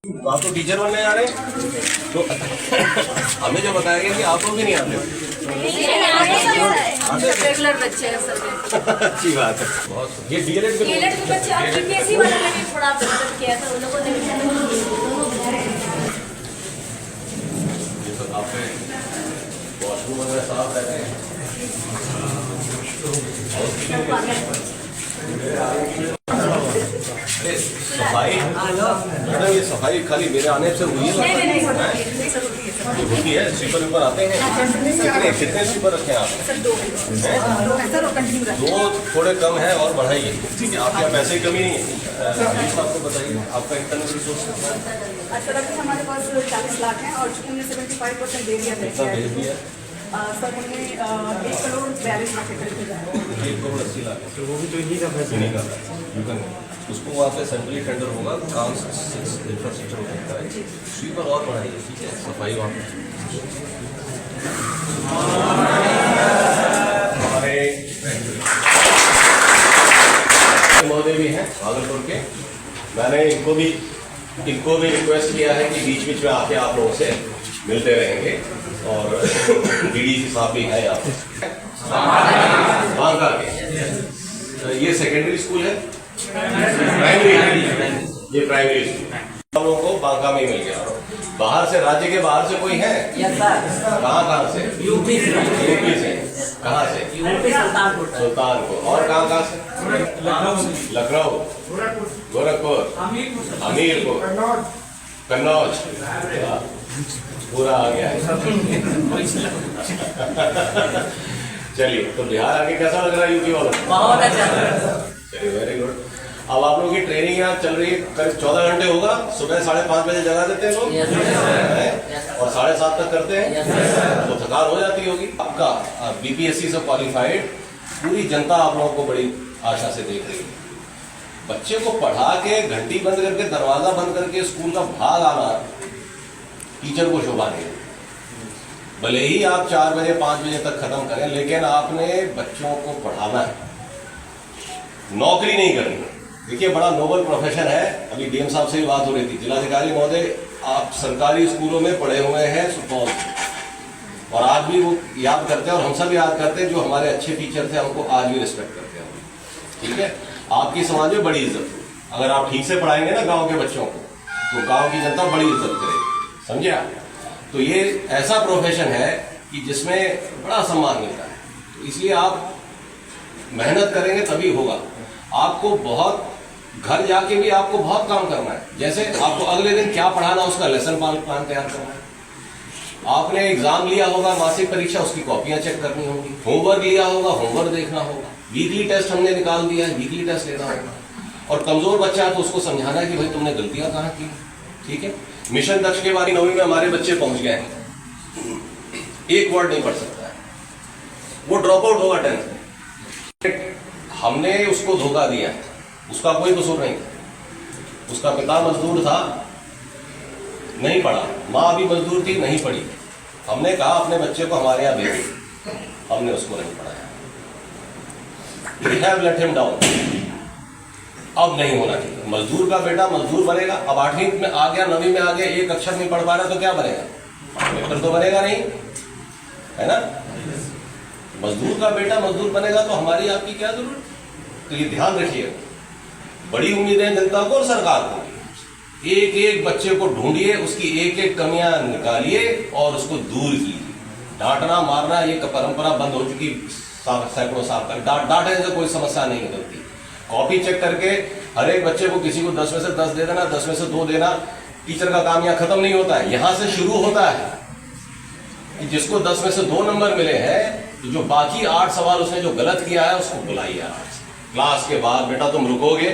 आप तो टीचर बनने जा रहे हैं, तो हमें जो बताया गया कि आप लोग भी नहीं आते। रेगुलर बच्चे हैं सब। अच्छी बात है, बहुत। ये डीएलएड के बच्चे और यूपीएससी वालों ने भी थोड़ा बेहतर किया था, उन लोगों ने भी। ये तो आपके वॉशरूम वगैरह साफ रहते हैं। सफाई मैडम, ये सफाई खाली मेरे आने से हुई है? होती है। स्वीपर ऊपर आते हैं। कितने स्वीपर रखे हैं आप? दो थोड़े कम है और बढ़ाइए, ठीक है। आपके यहाँ पैसे की कमी नहीं है। आपको बताइए आपका इंटरनल रिसोर्स सर अभी हमारे पास 40 लाख हैं और हमने 75% दे दिया है सर। हमने 1 करोड़ 42 लाख के करीब 1 करोड़ 80 लाख, तो वो भी तो इन्हीं का पैसा नहीं कर रहा है। उसको वहाँ पे सेंट्रली टेंडर होगा, काम इंफ्रास्ट्रक्चर हो सकता है। स्वीपर और बढ़ाइए, ठीक है। सफाई वहाँ पे हमारे महोदय भी हैं भागलपुर के। मैंने इनको भी रिक्वेस्ट किया है कि बीच बीच में आके आप लोगों से मिलते रहेंगे। और डीडीसी साहब भी है यहाँ पे बांका के। ये सेकेंडरी स्कूल है, प्राइमरी है, ये प्राइमरी स्कूल हम लोगों को बांका में मिल गया। बाहर से, राज्य के बाहर से कोई है? कहाँ से? यूपी से। कहाँ से? सुल्तानपुर। और कहाँ से? लखनऊ, गोरखपुर, हमीरपुर, कन्नौज, पूरा आ गया है। चलिए, तो बिहार आके कैसा लग रहा है यूपी वालों? बहुत अच्छा। चलिए, वेरी गुड। अब आप लोगों की ट्रेनिंग यहाँ चल रही है, करीब 14 घंटे होगा। सुबह 5:30 बजे जगा देते हैं लोग और 7:30 तक करते हैं, तो थकान हो जाती होगी। आपका बीपीएससी से क्वालिफाइड पूरी जनता आप लोगों को बड़ी आशा से देख रही है। बच्चे को पढ़ा के घंटी बंद करके, दरवाजा बंद करके स्कूल का भाग आना टीचर को शोभा नहीं। भले ही आप 4 बजे 5 बजे तक खत्म करें, लेकिन आपने बच्चों को पढ़ाना है, नौकरी नहीं करनी। देखिए, बड़ा नोबल प्रोफेशन है। अभी डीएम साहब से भी बात हो रही थी। जिलाधिकारी महोदय, आप सरकारी स्कूलों में पढ़े हुए हैं सुपौल से, और आज भी वो याद करते हैं और हम सब याद करते हैं। जो हमारे अच्छे टीचर थे, हमको आज भी रिस्पेक्ट करते हैं, ठीक है। आपकी समाज में बड़ी इज्जत हो। अगर आप ठीक से पढ़ाएंगे ना गाँव के बच्चों को, तो गाँव की जनता बड़ी इज्जत करेगी, समझे आप? तो ये ऐसा प्रोफेशन है कि जिसमें बड़ा सम्मान मिलता है। तो इसलिए आप मेहनत करेंगे तभी होगा। आपको बहुत घर जाके भी आपको बहुत काम करना है। जैसे आपको अगले दिन क्या पढ़ाना, उसका लेसन प्लान तैयार करना है। आपने एग्जाम लिया होगा, मासिक परीक्षा, उसकी कॉपियां चेक करनी होगी। होमवर्क लिया होगा, होमवर्क देखना होगा। वीकली टेस्ट हमने निकाल दिया है, वीकली टेस्ट लेना होगा। और कमजोर बच्चा है तो उसको समझाना है कि भाई तुमने गलतियां कहाँ की, ठीक है। मिशन दक्ष के बारी 9वीं में हमारे बच्चे पहुंच गए हैं, एक वर्ड नहीं पढ़ सकता है, वो ड्रॉप आउट होगा 10th। हमने उसको धोखा दिया, उसका कोई कसूर नहीं था। उसका पिता मजदूर था, नहीं पढ़ा, माँ भी मजदूर थी, नहीं पढ़ी। हमने कहा अपने बच्चे को हमारे यहाँ भेज, हमने उसको नहीं पढ़ाया। We have let him down। अब नहीं होना चाहिए। मजदूर का बेटा मजदूर बनेगा। अब 8वीं में आ गया, 9वीं में आ गया, एक अक्षर नहीं पढ़ पा रहा तो क्या बनेगा? डॉक्टर तो बनेगा नहीं, है ना। मजदूर का बेटा मजदूर बनेगा तो हमारी आपकी क्या जरूरत? तो ये ध्यान रखिए। बड़ी उम्मीदें जनता को और सरकार को। एक एक बच्चे को ढूंढिए, उसकी एक एक कमियां निकालिए और उसको दूर कीजिए। डांटना मारना ये परंपरा बंद हो चुकी, सैकड़ों साल तक डांटने से कोई समस्या नहीं होती। कॉपी चेक करके हर एक बच्चे को, किसी को 10 में से 10 दे देना, 10 में से 2 देना। टीचर का काम यहाँ खत्म नहीं होता है, यहाँ से शुरू होता है कि जिसको 10 में से 2 नंबर मिले हैं, तो जो बाकी 8 सवाल उसने जो गलत किया है उसको बुलाइए आज क्लास के बाद। बेटा तुम रुकोगे,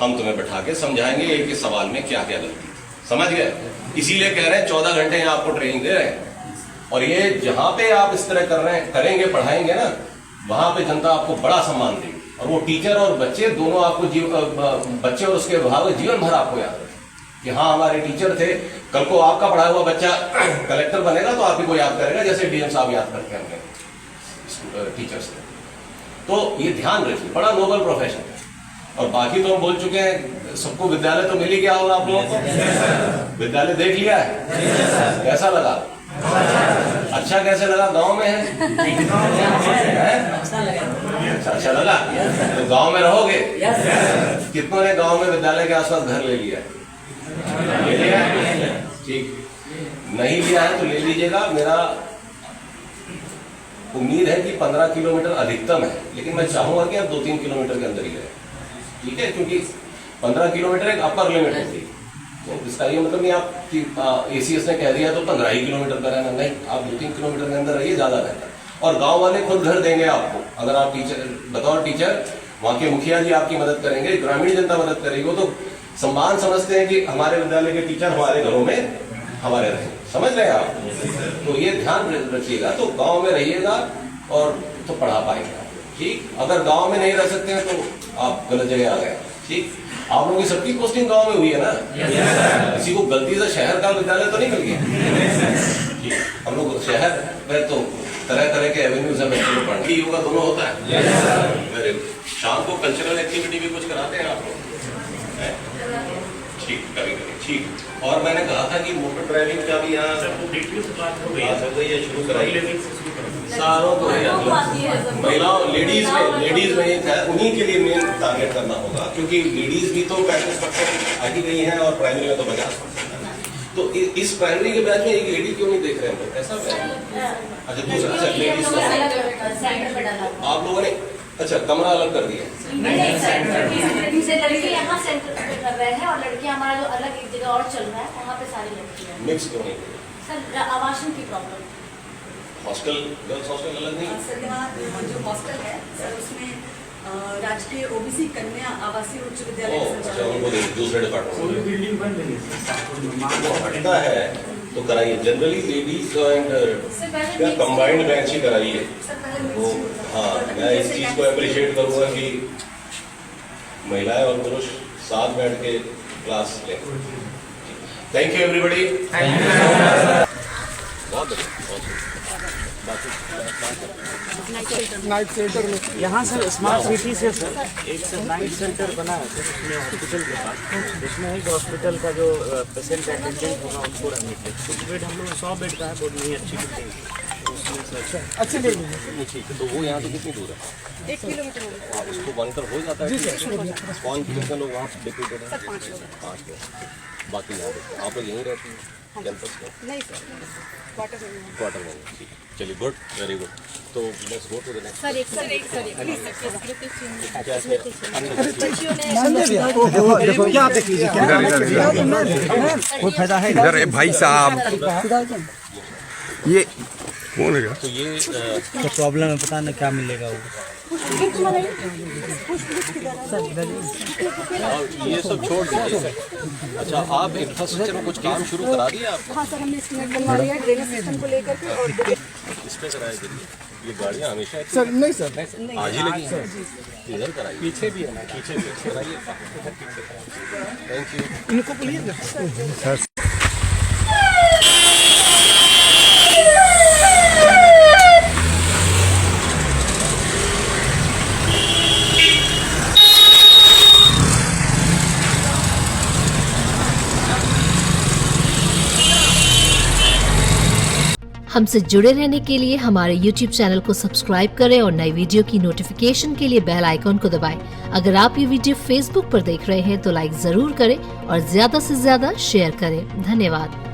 हम तुम्हें बैठा के समझाएंगे एक एक सवाल में क्या क्या गलती थी, समझ गए। इसीलिए कह रहे हैं 14 घंटे यहाँ आपको ट्रेनिंग दे रहे हैं। और ये जहां पे आप इस तरह करेंगे, पढ़ाएंगे ना, वहां पे जनता आपको बड़ा सम्मान देगी। और वो टीचर और बच्चे दोनों आपको बच्चे और उसके अभिभावक जीवन भर आपको याद रखें कि हाँ हमारे टीचर थे। कल को आपका पढ़ा हुआ बच्चा कलेक्टर बनेगा तो आपको याद करेगा, जैसे डीएम साहब याद करते हैं अपने टीचर्स को। तो ये ध्यान रखिए, बड़ा नोबल प्रोफेशन है। और बाकी तो हम बोल चुके हैं, सबको विद्यालय तो मिल ही गया होगा आप लोगों को। विद्यालय देख लिया है, कैसा लगा? अच्छा कैसे लगा? गांव में है, अच्छा लगा? तो गांव में रहोगे? कितनों ने गांव में विद्यालय के आसपास घर ले लिया? ले लिया? ठीक, नहीं लिया है तो ले लीजिएगा। मेरा उम्मीद है कि 15 किलोमीटर अधिकतम है, लेकिन मैं चाहूंगा कि आप 2-3 किलोमीटर के अंदर ही रहे, ठीक है? क्योंकि 15 किलोमीटर एक अपर लिमिट होती है, तो इसका ये मतलब नहीं आप ACS ने कह दिया तो 15 ही किलोमीटर का रहना, नहीं, आप 2-3 किलोमीटर के अंदर रहिए, ज्यादा बेहतर। और गांव वाले खुद घर देंगे आपको, अगर आप टीचर, बतौर टीचर वहाँ के मुखिया जी आपकी मदद करेंगे, ग्रामीण जनता मदद करेगी। वो तो सम्मान समझते हैं कि हमारे विद्यालय के टीचर हमारे घरों में हमारे रहेंगे, समझ रहे हैं आप? तो ये ध्यान रखिएगा। तो गांव में रहिएगा और तो पढ़ा पाएंगे, ठीक? अगर गांव में नहीं रह सकते हैं तो आप गलत जगह आ गए, ठीक? आप लोगों की सबकी पोस्टिंग गांव में हुई है ना? किसी को गलती से शहर का विद्यालय तो नहीं मिल गया, ठीक? हम लोग शहर में तो तरह तरह के एवेन्यूज है बच्चों को पढ़ने, योगा दोनों होता है। Very good. शाम को कल्चरल एक्टिविटी भी कुछ कराते हैं आप लोग? ठीक, कभी कभी, ठीक। और मैंने कहा था कि मोटर ड्राइविंग का भी यहाँ हो गई है, शुरू कराई सारों को। महिलाओं, लेडीज में ये है, उन्हीं के लिए मेन टारगेट करना होगा, क्योंकि लेडीज भी तो 35% आ ही गई हैं और प्राइमरी में तो 50% है। तो इस प्राइमरी के बैच में एक लेडी क्यों नहीं देख रहे हैं? ऐसा अच्छा, दूसरा लेडीज आप लोगों ने अच्छा कमरा अलग कर दिया? लड़के यहाँ सेंटर पे कर रहे हैं और लड़कियाँ हमारा जो अलग एक जगह और चल रहा है, वहाँ पे सारी लड़कियाँ मिक्स क्यों नहीं? सर आवासन की प्रॉब्लम। हॉस्टल, गर्ल्स हॉस्टल अलग नहीं? सर यहाँ जो हॉस्टल है सर, उसमें राजकीय OBC कन्या आवासीय उच्च विद्यालय अच्छा, उनको दूसरे डिपार्टमेंट बिल्डिंग बन रही है, हटता है तो कराइए। Generally ladies and combined batch ही कराइए। वो हाँ, मैं इस चीज को अप्रिशिएट करूंगा कि महिलाएं और पुरुष साथ बैठ के क्लास लें। Thank you everybody. बहुत बढ़िया। नाइट सेंटर में यहाँ सर स्मार्ट सिटी से सर एक सर नाइट सेंटर बना है सर, उसमें हॉस्पिटल के पास, उसमें एक हॉस्पिटल का जो पेशेंट अटेंडेंट होगा उनको रहने के लिए कुछ बेड हम लोग 100 बेड का है, बहुत नहीं अच्छी बिल्डिंग है उसमें सर। अच्छी बिल्डिंग, ठीक है। तो वो यहाँ से कितनी दूर है? 1 किलोमीटर। आप उसको मॉनिटर हो जाता है? कौन कितने लोग वहाँ डिप्यूटेड हैं? 5 लोग। बाकी यहाँ आप लोग यहीं रहते हैं कैंपस में? नहीं सर, क्वार्टर में। ठीक, चलिए, गुड, वेरी गुड। तो let's go to the next. Sir एक देखो क्या देख लीजिए, कोई फायदा है इधर? भाई साहब, ये कौन है? तो ये क्या प्रॉब्लम है, पता नहीं क्या मिलेगा वो। ये सब छोड़ दीजिए। अच्छा, आप इंफ्रास्ट्रक्चर में कुछ काम शुरू करा दिए आप? हाँ सर, हमने एस्टीमेट बनवा लिया है ड्रेनेज सिस्टम को लेकर के। और इस पे कराए करिए। ये गाड़ियाँ हमेशा सर नहीं सर, आज ही लगी हैं। इधर कराइए, पीछे भी है, पीछे भी कराइए। Thank you. इनको बोलिए। हमसे जुड़े रहने के लिए हमारे YouTube चैनल को सब्सक्राइब करें और नई वीडियो की नोटिफिकेशन के लिए बेल आइकॉन को दबाएं। अगर आप ये वीडियो Facebook पर देख रहे हैं तो लाइक जरूर करें और ज्यादा से ज्यादा शेयर करें। धन्यवाद।